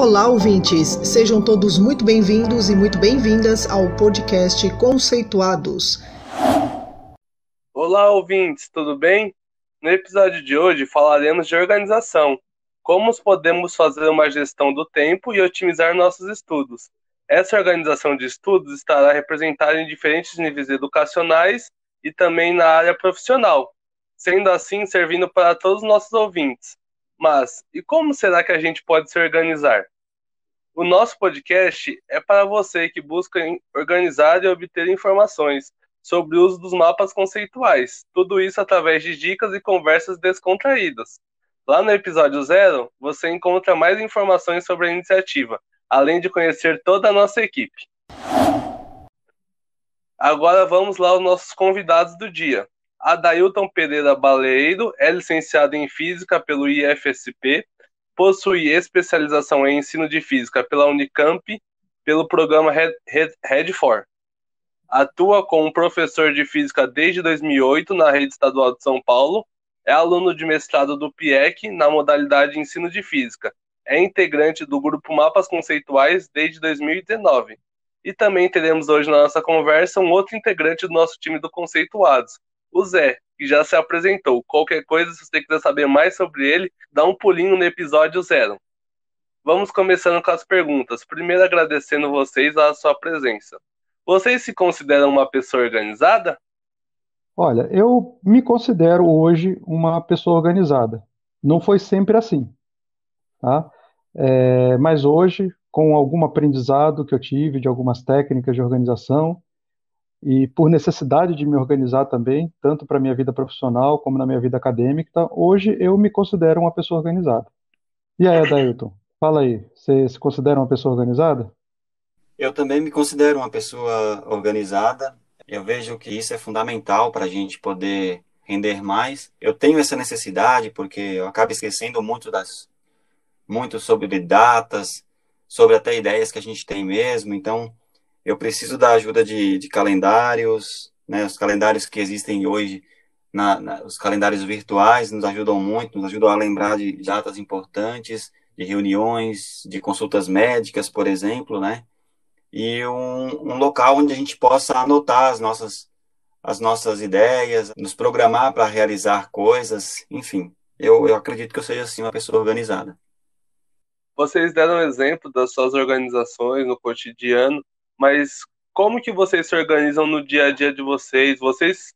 Olá, ouvintes! Sejam todos muito bem-vindos e muito bem-vindas ao podcast Conceituados. Olá, ouvintes, tudo bem? No episódio de hoje falaremos de organização, como podemos fazer uma gestão do tempo e otimizar nossos estudos. Essa organização de estudos estará representada em diferentes níveis educacionais e também na área profissional, sendo assim servindo para todos os nossos ouvintes. Mas, e como será que a gente pode se organizar? O nosso podcast é para você que busca organizar e obter informações sobre o uso dos mapas conceituais. Tudo isso através de dicas e conversas descontraídas. Lá no episódio 0, você encontra mais informações sobre a iniciativa, além de conhecer toda a nossa equipe. Agora vamos lá aos nossos convidados do dia. Adailton Pereira Baleiro é licenciado em Física pelo IFSP, possui especialização em ensino de física pela Unicamp, pelo programa RED4. Atua como professor de física desde 2008 na rede estadual de São Paulo, é aluno de mestrado do PIEC na modalidade ensino de física, é integrante do grupo Mapas Conceituais desde 2019. E também teremos hoje na nossa conversa um outro integrante do nosso time do Conceituados, o Zé, que já se apresentou. Qualquer coisa, se você quiser saber mais sobre ele, dá um pulinho no episódio 0. Vamos começando com as perguntas. Primeiro agradecendo vocês a sua presença. Vocês se consideram uma pessoa organizada? Olha, eu me considero hoje uma pessoa organizada. Não foi sempre assim, tá? Mas hoje, com algum aprendizado que eu tive de algumas técnicas de organização e por necessidade de me organizar também, tanto para a minha vida profissional como na minha vida acadêmica, hoje eu me considero uma pessoa organizada. E aí, Adailton, fala aí, você se considera uma pessoa organizada? Eu também me considero uma pessoa organizada. Eu vejo que isso é fundamental para a gente poder render mais. Eu tenho essa necessidade porque eu acabo esquecendo muito sobre datas, sobre até ideias que a gente tem mesmo. Então, eu preciso da ajuda de calendários, né? Os calendários que existem hoje, os calendários virtuais nos ajudam muito, nos ajudam a lembrar de datas importantes, de reuniões, de consultas médicas, por exemplo, né? E um local onde a gente possa anotar as nossas ideias, nos programar para realizar coisas, enfim. Eu acredito que eu seja, assim, uma pessoa organizada. Vocês deram exemplo das suas organizações no cotidiano, mas como que vocês se organizam no dia a dia de vocês? Vocês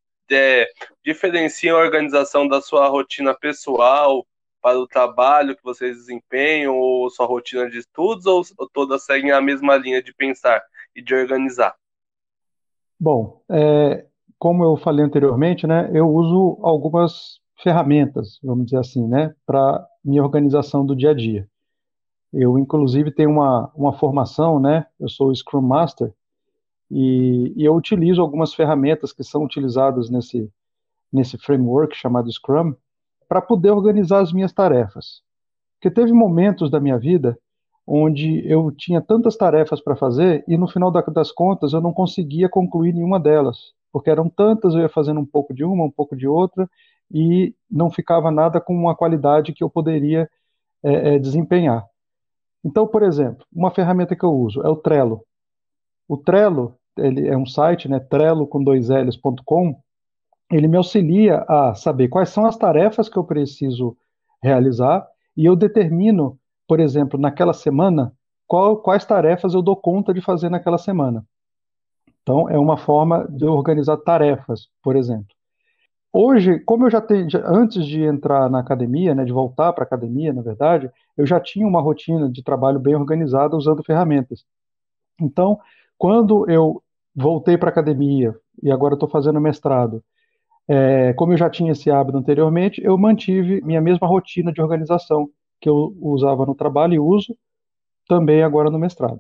diferenciam a organização da sua rotina pessoal para o trabalho que vocês desempenham, ou sua rotina de estudos, ou todas seguem a mesma linha de pensar e de organizar? Bom, como eu falei anteriormente, né, eu uso algumas ferramentas, vamos dizer assim, né, para minha organização do dia a dia. Eu, inclusive, tenho uma formação, né, eu sou Scrum Master, e eu utilizo algumas ferramentas que são utilizadas nesse framework chamado Scrum para poder organizar as minhas tarefas. Porque teve momentos da minha vida onde eu tinha tantas tarefas para fazer e no final das contas eu não conseguia concluir nenhuma delas, porque eram tantas, eu ia fazendo um pouco de uma, um pouco de outra e não ficava nada com uma qualidade que eu poderia desempenhar. Então, por exemplo, uma ferramenta que eu uso é o Trello. O Trello, ele é um site, né, trello com 2ls.com, ele me auxilia a saber quais são as tarefas que eu preciso realizar e eu determino, por exemplo, naquela semana, quais tarefas eu dou conta de fazer naquela semana. Então, é uma forma de eu organizar tarefas, por exemplo. Hoje, como eu já tenho, antes de entrar na academia, né, de voltar para a academia, na verdade, eu já tinha uma rotina de trabalho bem organizada usando ferramentas. Então, quando eu voltei para a academia e agora estou fazendo mestrado, como eu já tinha esse hábito anteriormente, eu mantive minha mesma rotina de organização que eu usava no trabalho e uso também agora no mestrado.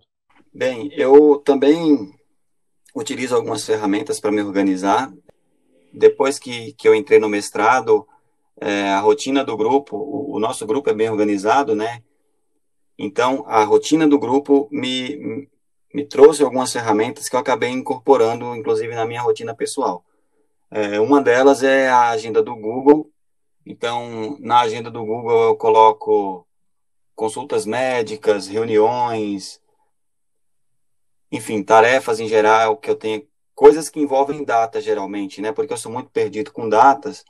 Bem, eu também utilizo algumas ferramentas para me organizar. Depois que eu entrei no mestrado, a rotina do grupo, o nosso grupo é bem organizado, né? Então, a rotina do grupo me trouxe algumas ferramentas que eu acabei incorporando, inclusive, na minha rotina pessoal. Uma delas é a agenda do Google. Então, na agenda do Google eu coloco consultas médicas, reuniões, enfim, tarefas em geral que eu tenho, coisas que envolvem data geralmente, né? Porque eu sou muito perdido com datas.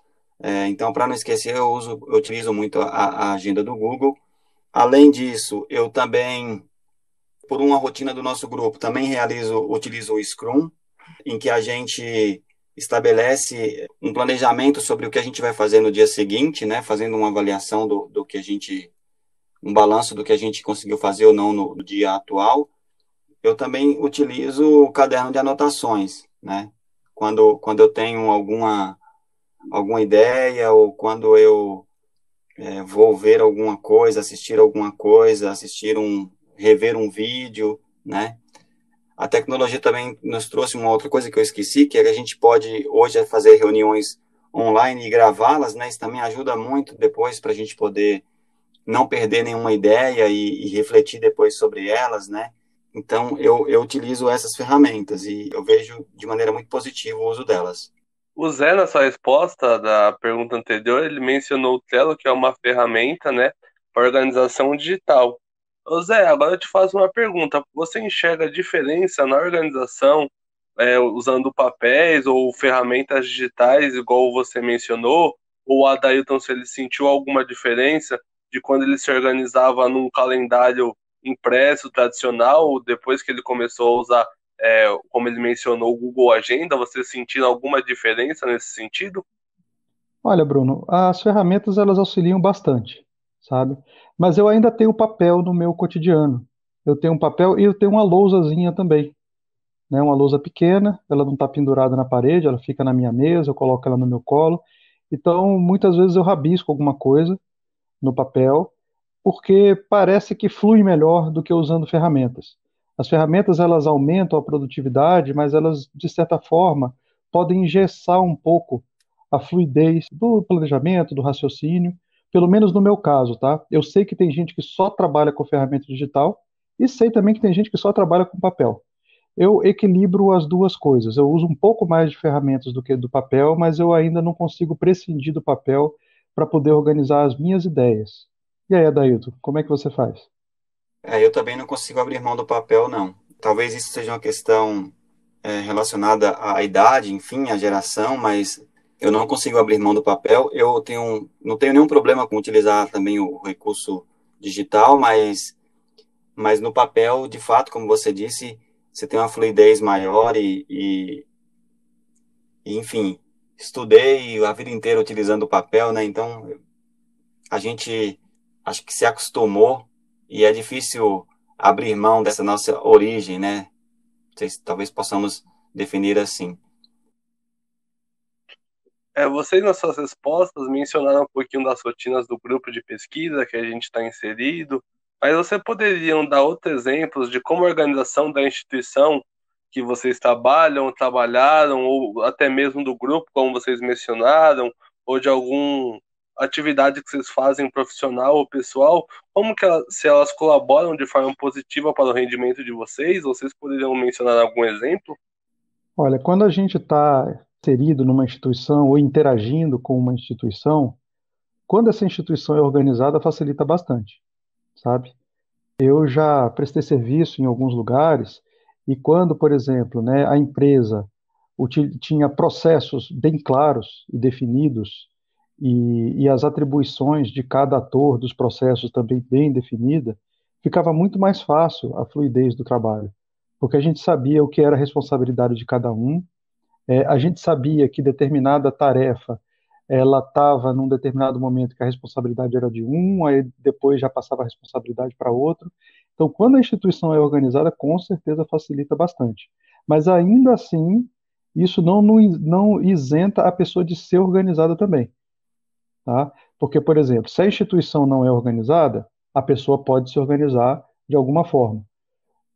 Então, para não esquecer, eu utilizo muito a agenda do Google. Além disso, eu também, por uma rotina do nosso grupo, também utilizo o Scrum, em que a gente estabelece um planejamento sobre o que a gente vai fazer no dia seguinte, né? Fazendo uma avaliação do que a gente, um balanço do que a gente conseguiu fazer ou não no dia atual. Eu também utilizo o caderno de anotações, né? Quando eu tenho alguma ideia ou quando eu vou ver alguma coisa, assistir alguma coisa, rever um vídeo, né? A tecnologia também nos trouxe uma outra coisa que eu esqueci, que é que a gente pode hoje fazer reuniões online e gravá-las, né? Isso também ajuda muito depois para a gente poder não perder nenhuma ideia e refletir depois sobre elas, né? Então, eu utilizo essas ferramentas e eu vejo de maneira muito positiva o uso delas. O Zé, na sua resposta da pergunta anterior, ele mencionou o Trello, que é uma ferramenta, né, para organização digital. Ô Zé, agora eu te faço uma pergunta. Você enxerga a diferença na organização usando papéis ou ferramentas digitais, igual você mencionou? Ou o Adailton, se ele sentiu alguma diferença de quando ele se organizava num calendário impresso, tradicional, depois que ele começou a usar como ele mencionou, o Google Agenda, você sentiu alguma diferença nesse sentido? Olha, Bruno, as ferramentas elas auxiliam bastante, sabe? Mas eu ainda tenho papel no meu cotidiano. Eu tenho um papel e eu tenho uma lousazinha também, né? Uma lousa pequena, ela não está pendurada na parede, ela fica na minha mesa, eu coloco ela no meu colo. Então, muitas vezes eu rabisco alguma coisa no papel, porque parece que flui melhor do que usando ferramentas. As ferramentas elas aumentam a produtividade, mas elas, de certa forma, podem engessar um pouco a fluidez do planejamento, do raciocínio, pelo menos no meu caso, tá? Eu sei que tem gente que só trabalha com ferramenta digital e sei também que tem gente que só trabalha com papel. Eu equilibro as duas coisas. Eu uso um pouco mais de ferramentas do que do papel, mas eu ainda não consigo prescindir do papel para poder organizar as minhas ideias. E aí, Adailton, como é que você faz? Eu também não consigo abrir mão do papel, não. Talvez isso seja uma questão relacionada à idade, enfim, à geração, mas eu não consigo abrir mão do papel. Não tenho nenhum problema com utilizar também o recurso digital, mas no papel, de fato, como você disse, você tem uma fluidez maior enfim, estudei a vida inteira utilizando o papel, né? Então, a gente acho que se acostumou e é difícil abrir mão dessa nossa origem, né? Talvez possamos definir assim. Vocês, nas suas respostas, mencionaram um pouquinho das rotinas do grupo de pesquisa que a gente está inserido, mas você poderiam dar outros exemplos de como a organização da instituição que vocês trabalharam, ou até mesmo do grupo, como vocês mencionaram, ou de alguma atividade que vocês fazem profissional ou pessoal, se elas colaboram de forma positiva para o rendimento de vocês? Vocês poderiam mencionar algum exemplo? Olha, quando a gente está inserido numa instituição ou interagindo com uma instituição, quando essa instituição é organizada, facilita bastante, sabe? Eu já prestei serviço em alguns lugares e quando, por exemplo, né, a empresa tinha processos bem claros e definidos e as atribuições de cada ator dos processos também bem definida, ficava muito mais fácil a fluidez do trabalho, porque a gente sabia o que era a responsabilidade de cada um, a gente sabia que determinada tarefa ela estava num determinado momento que a responsabilidade era de um, aí depois já passava a responsabilidade para outro. Então, quando a instituição é organizada, com certeza facilita bastante. Mas ainda assim, isso não isenta a pessoa de ser organizada também, tá? Porque, por exemplo, se a instituição não é organizada, a pessoa pode se organizar de alguma forma.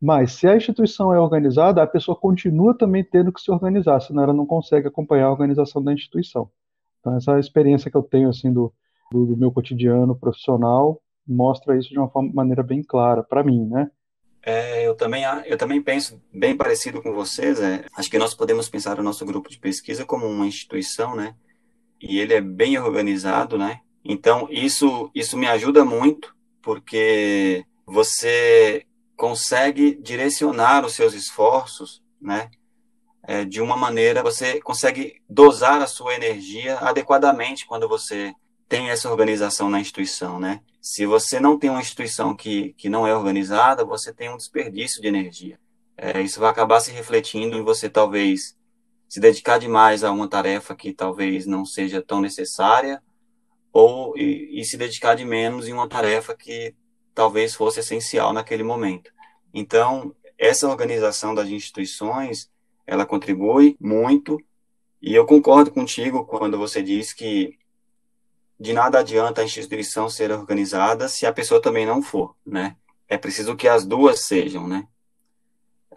Mas se a instituição é organizada, a pessoa continua também tendo que se organizar, senão ela não consegue acompanhar a organização da instituição. Então, essa experiência que eu tenho assim do meu cotidiano profissional mostra isso de uma maneira bem clara para mim, né? Eu também penso bem parecido com vocês. Acho que nós podemos pensar o nosso grupo de pesquisa como uma instituição, né? E ele é bem organizado, né? Então, isso me ajuda muito, porque você consegue direcionar os seus esforços, né? De uma maneira, você consegue dosar a sua energia adequadamente quando você tem essa organização na instituição, né? Se você não tem uma instituição que não é organizada, você tem um desperdício de energia. Isso vai acabar se refletindo em você talvez se dedicar demais a uma tarefa que talvez não seja tão necessária, e se dedicar de menos em uma tarefa que talvez fosse essencial naquele momento. Então, essa organização das instituições, ela contribui muito, e eu concordo contigo quando você diz que de nada adianta a instituição ser organizada se a pessoa também não for, né? É preciso que as duas sejam, né?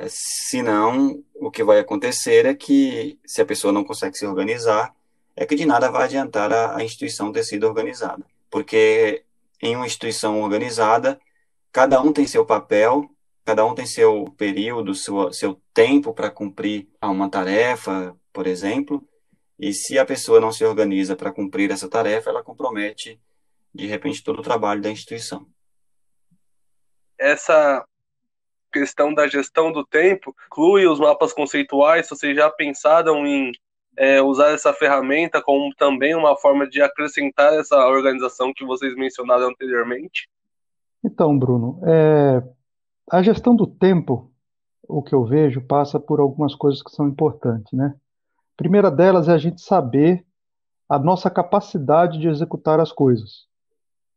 Senão, o que vai acontecer é que, se a pessoa não consegue se organizar, é que de nada vai adiantar a instituição ter sido organizada. Porque em uma instituição organizada, cada um tem seu papel, cada um tem seu período, seu tempo para cumprir uma tarefa, por exemplo, e se a pessoa não se organiza para cumprir essa tarefa, ela compromete, de repente, todo o trabalho da instituição. Essa questão da gestão do tempo inclui os mapas conceituais. Vocês já pensaram em usar essa ferramenta como também uma forma de acrescentar essa organização que vocês mencionaram anteriormente? Então, Bruno, a gestão do tempo, o que eu vejo, passa por algumas coisas que são importantes, né? A primeira delas é a gente saber a nossa capacidade de executar as coisas,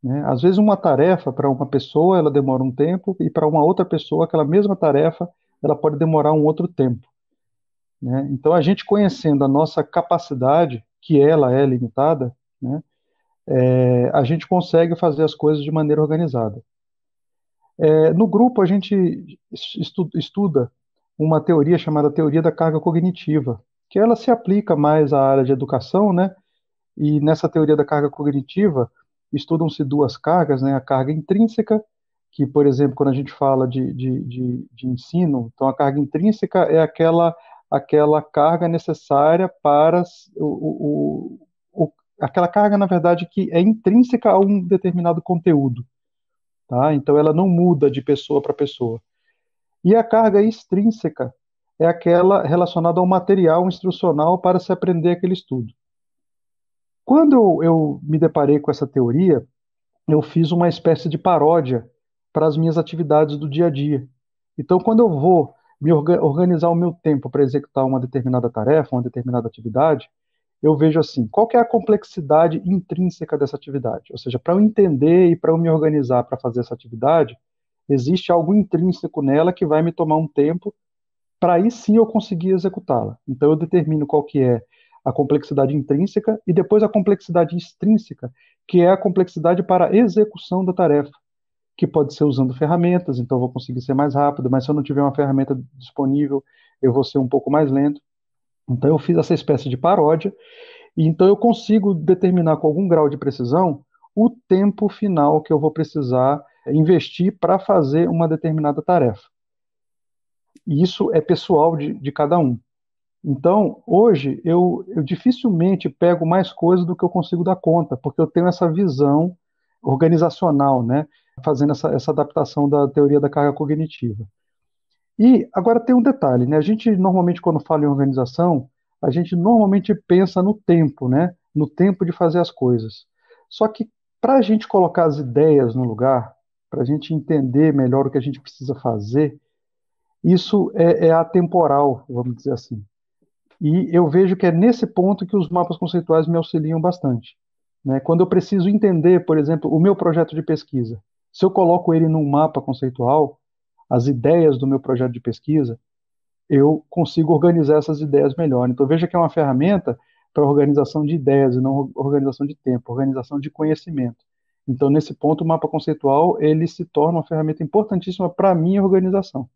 né? Às vezes uma tarefa para uma pessoa ela demora um tempo e para uma outra pessoa aquela mesma tarefa ela pode demorar um outro tempo, né? Então a gente conhecendo a nossa capacidade, que ela é limitada, né? A gente consegue fazer as coisas de maneira organizada. No grupo a gente estuda uma teoria chamada teoria da carga cognitiva, que ela se aplica mais à área de educação, né? E nessa teoria da carga cognitiva, estudam-se duas cargas, né? A carga intrínseca, que, por exemplo, quando a gente fala de ensino, então a carga intrínseca é aquela carga necessária para aquela carga, na verdade, que é intrínseca a um determinado conteúdo, tá? Então ela não muda de pessoa para pessoa. E a carga extrínseca é aquela relacionada ao material instrucional para se aprender aquele estudo. Quando eu me deparei com essa teoria, eu fiz uma espécie de paródia para as minhas atividades do dia a dia. Então, quando eu vou organizar o meu tempo para executar uma determinada tarefa, uma determinada atividade, eu vejo assim, qual que é a complexidade intrínseca dessa atividade? Ou seja, para eu entender e para eu me organizar para fazer essa atividade, existe algo intrínseco nela que vai me tomar um tempo para aí sim eu conseguir executá-la. Então eu determino qual que é a complexidade intrínseca e depois a complexidade extrínseca, que é a complexidade para a execução da tarefa, que pode ser usando ferramentas, então eu vou conseguir ser mais rápido, mas se eu não tiver uma ferramenta disponível, eu vou ser um pouco mais lento. Então eu fiz essa espécie de paródia, e então eu consigo determinar com algum grau de precisão o tempo final que eu vou precisar investir para fazer uma determinada tarefa. E isso é pessoal de cada um. Então, hoje, eu dificilmente pego mais coisas do que eu consigo dar conta, porque eu tenho essa visão organizacional, né? Fazendo essa adaptação da teoria da carga cognitiva. E agora tem um detalhe, né? A gente normalmente, quando fala em organização, a gente normalmente pensa no tempo, né? No tempo de fazer as coisas. Só que para a gente colocar as ideias no lugar, para a gente entender melhor o que a gente precisa fazer, isso é atemporal, vamos dizer assim. E eu vejo que é nesse ponto que os mapas conceituais me auxiliam bastante, né? Quando eu preciso entender, por exemplo, o meu projeto de pesquisa, se eu coloco ele num mapa conceitual, as ideias do meu projeto de pesquisa, eu consigo organizar essas ideias melhor. Então veja que é uma ferramenta para organização de ideias e não organização de tempo, organização de conhecimento. Então nesse ponto o mapa conceitual ele se torna uma ferramenta importantíssima para a minha organização.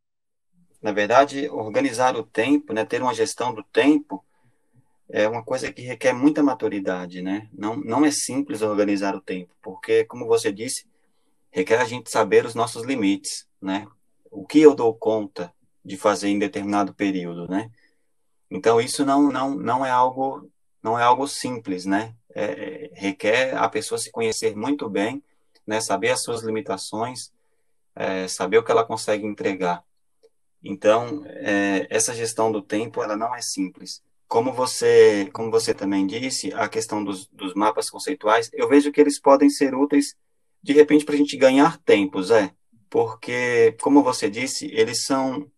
Na verdade, organizar o tempo, né, ter uma gestão do tempo, é uma coisa que requer muita maturidade, né? Não é simples organizar o tempo, porque, como você disse, requer a gente saber os nossos limites, né? O que eu dou conta de fazer em determinado período, né? Então, isso não é algo simples, né? Requer a pessoa se conhecer muito bem, né? Saber as suas limitações, saber o que ela consegue entregar. Então, essa gestão do tempo, ela não é simples. Como você também disse, a questão dos mapas conceituais, eu vejo que eles podem ser úteis, de repente, para a gente ganhar tempo, Zé. Porque, como você disse, eles são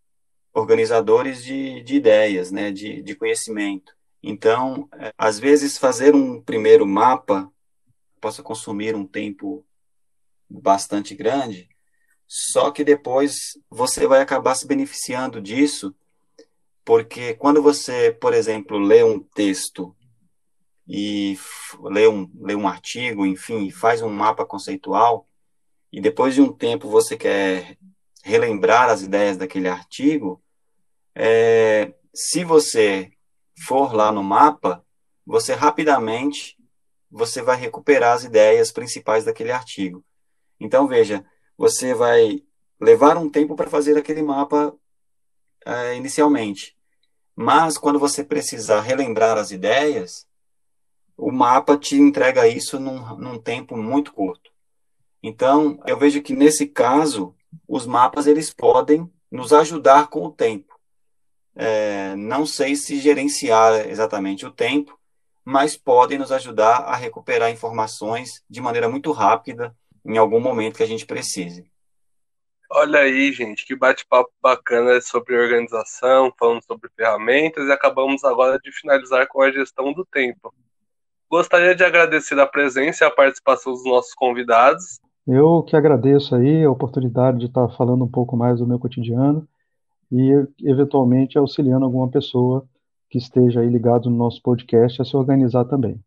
organizadores de ideias, né, de conhecimento. Então, às vezes, fazer um primeiro mapa possa consumir um tempo bastante grande, só que depois você vai acabar se beneficiando disso, porque quando você, por exemplo, lê um texto e lê um artigo, enfim, faz um mapa conceitual, e depois de um tempo você quer relembrar as ideias daquele artigo, se você for lá no mapa, você rapidamente você vai recuperar as ideias principais daquele artigo. Então, veja, você vai levar um tempo para fazer aquele mapa inicialmente. Mas, quando você precisar relembrar as ideias, o mapa te entrega isso num tempo muito curto. Então, eu vejo que, nesse caso, os mapas eles podem nos ajudar com o tempo. Não sei se gerenciar exatamente o tempo, mas podem nos ajudar a recuperar informações de maneira muito rápida em algum momento que a gente precise. Olha aí, gente, que bate-papo bacana sobre organização, falando sobre ferramentas, e acabamos agora de finalizar com a gestão do tempo. Gostaria de agradecer a presença e a participação dos nossos convidados. Eu que agradeço aí a oportunidade de estar falando um pouco mais do meu cotidiano e, eventualmente, auxiliando alguma pessoa que esteja aí ligado no nosso podcast a se organizar também.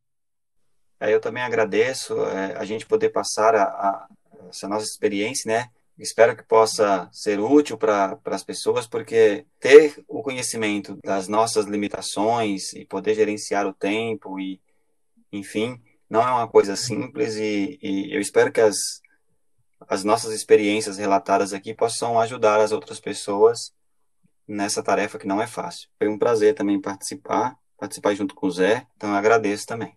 Eu também agradeço a gente poder passar essa nossa experiência, né? Espero que possa ser útil para as pessoas, porque ter o conhecimento das nossas limitações e poder gerenciar o tempo, e, enfim, não é uma coisa simples, e eu espero que as nossas experiências relatadas aqui possam ajudar as outras pessoas nessa tarefa que não é fácil. Foi um prazer também participar junto com o Zé, então eu agradeço também.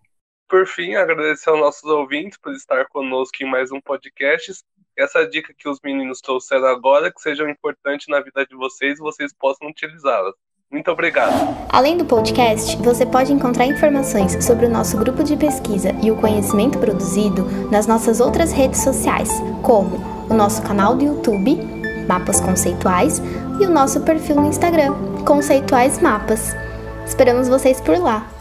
Por fim, agradecer aos nossos ouvintes por estar conosco em mais um podcast. Essa dica que os meninos trouxeram agora, que sejam importantes na vida de vocês e vocês possam utilizá-las. Muito obrigado. Além do podcast, você pode encontrar informações sobre o nosso grupo de pesquisa e o conhecimento produzido nas nossas outras redes sociais, como o nosso canal do YouTube, Mapas Conceituais, e o nosso perfil no Instagram, Conceituais Mapas. Esperamos vocês por lá!